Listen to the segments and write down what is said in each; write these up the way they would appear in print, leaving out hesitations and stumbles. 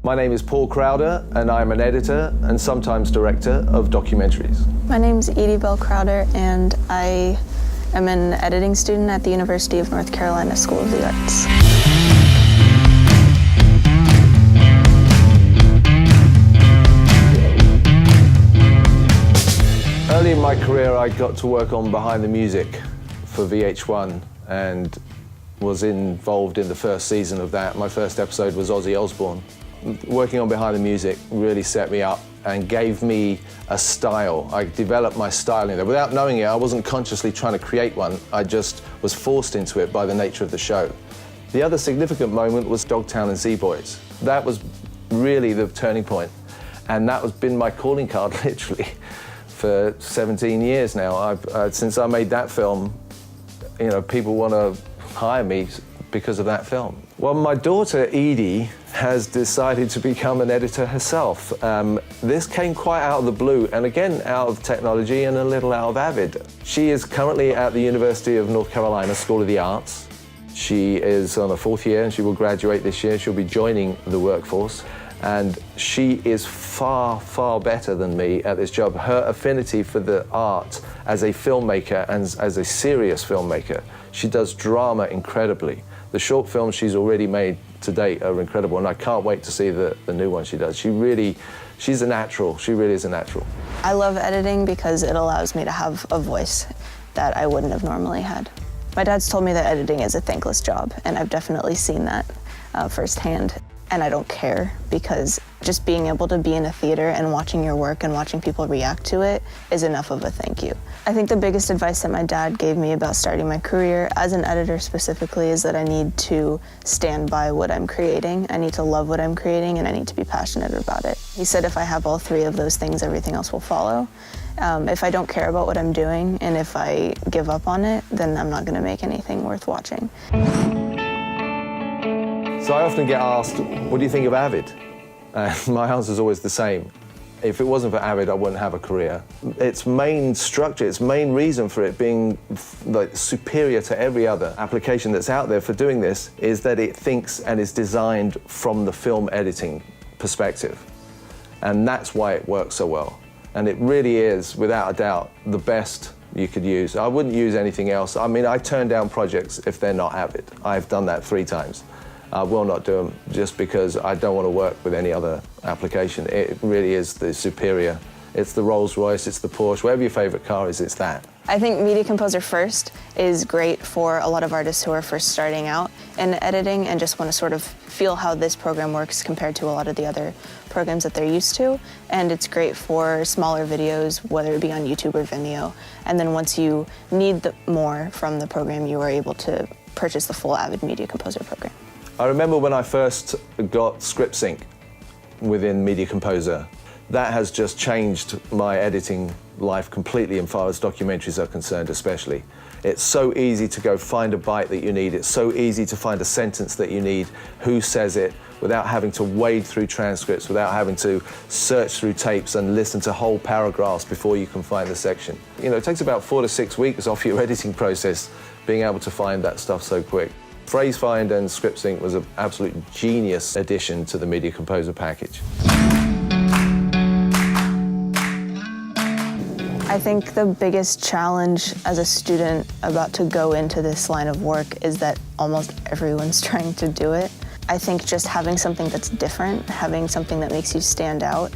My name is Ede Crowder, and I'm an editor and sometimes director of documentaries. My name's Ede Crowder, and I am an editing student at the University of North Carolina School of the Arts. Early in my career, I got to work on Behind the Music for VH1 and was involved in the first season of that. My first episode was Ozzy Osbourne. Working on Behind the Music really set me up and gave me a style. I developed my style in there. Without knowing it, I wasn't consciously trying to create one. I just was forced into it by the nature of the show. The other significant moment was Dogtown and Z-Boys. That was really the turning point, and that has been my calling card, literally, for 17 years now. Since I made that film, you know, people want to hire me because of that film. Well, my daughter, Edie, has decided to become an editor herself. This came quite out of the blue, and again, out of technology and a little out of Avid. She is currently at the University of North Carolina School of the Arts. She is on her 4th year, and she will graduate this year. She'll be joining the workforce. And she is far, far better than me at this job. Her affinity for the art as a filmmaker and as a serious filmmaker, she does drama incredibly. The short films she's already made to date are incredible, and I can't wait to see the new one she does. She's a natural. She really is a natural. I love editing because it allows me to have a voice that I wouldn't have normally had. My dad's told me that editing is a thankless job, and I've definitely seen that firsthand. And I don't care, because just being able to be in a theater and watching your work and watching people react to it is enough of a thank you. I think the biggest advice that my dad gave me about starting my career as an editor specifically is that I need to stand by what I'm creating. I need to love what I'm creating, and I need to be passionate about it. He said if I have all 3 of those things, everything else will follow. If I don't care about what I'm doing, and if I give up on it, then I'm not gonna make anything worth watching. So I often get asked, what do you think of Avid? And my answer is always the same. If it wasn't for Avid, I wouldn't have a career. Its main structure, its main reason for it being like superior to every other application that's out there for doing this is that it thinks and is designed from the film editing perspective. And that's why it works so well. And it really is, without a doubt, the best you could use. I wouldn't use anything else. I mean, I turn down projects if they're not Avid. I've done that 3 times. I will not do them just because I don't want to work with any other application. It really is the superior. It's the Rolls-Royce, it's the Porsche, whatever your favorite car is, it's that. I think Media Composer First is great for a lot of artists who are first starting out in editing and just want to sort of feel how this program works compared to a lot of the other programs that they're used to. And it's great for smaller videos, whether it be on YouTube or Vimeo. And then once you need more from the program, you are able to purchase the full Avid Media Composer program. I remember when I first got Script Sync within Media Composer. That has just changed my editing life completely, as far as documentaries are concerned especially. It's so easy to go find a bite that you need. It's so easy to find a sentence that you need, who says it, without having to wade through transcripts, without having to search through tapes and listen to whole paragraphs before you can find the section. You know, it takes about 4 to 6 weeks off your editing process being able to find that stuff so quick. Phrase Find and Script Sync was an absolute genius addition to the Media Composer package. I think the biggest challenge as a student about to go into this line of work is that almost everyone's trying to do it. I think just having something that's different, having something that makes you stand out,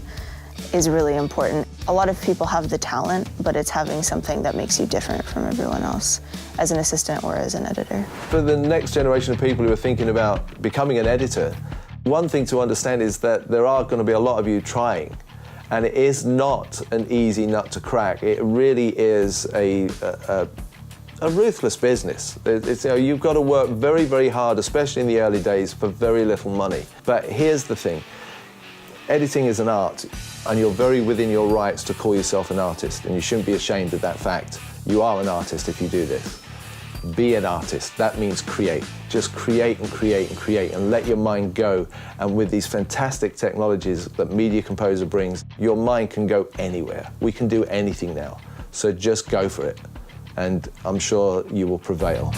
is really important. A lot of people have the talent, but it's having something that makes you different from everyone else as an assistant or as an editor. For the next generation of people who are thinking about becoming an editor, one thing to understand is that there are going to be a lot of you trying, and it is not an easy nut to crack. It really is a ruthless business. It's, you know, you've got to work very, very hard, especially in the early days, for very little money. But here's the thing. Editing is an art, and you're very within your rights to call yourself an artist, and you shouldn't be ashamed of that fact. You are an artist if you do this. Be an artist. That means create. Just create and create and create, and let your mind go. And with these fantastic technologies that Media Composer brings, your mind can go anywhere. We can do anything now. So just go for it, and I'm sure you will prevail.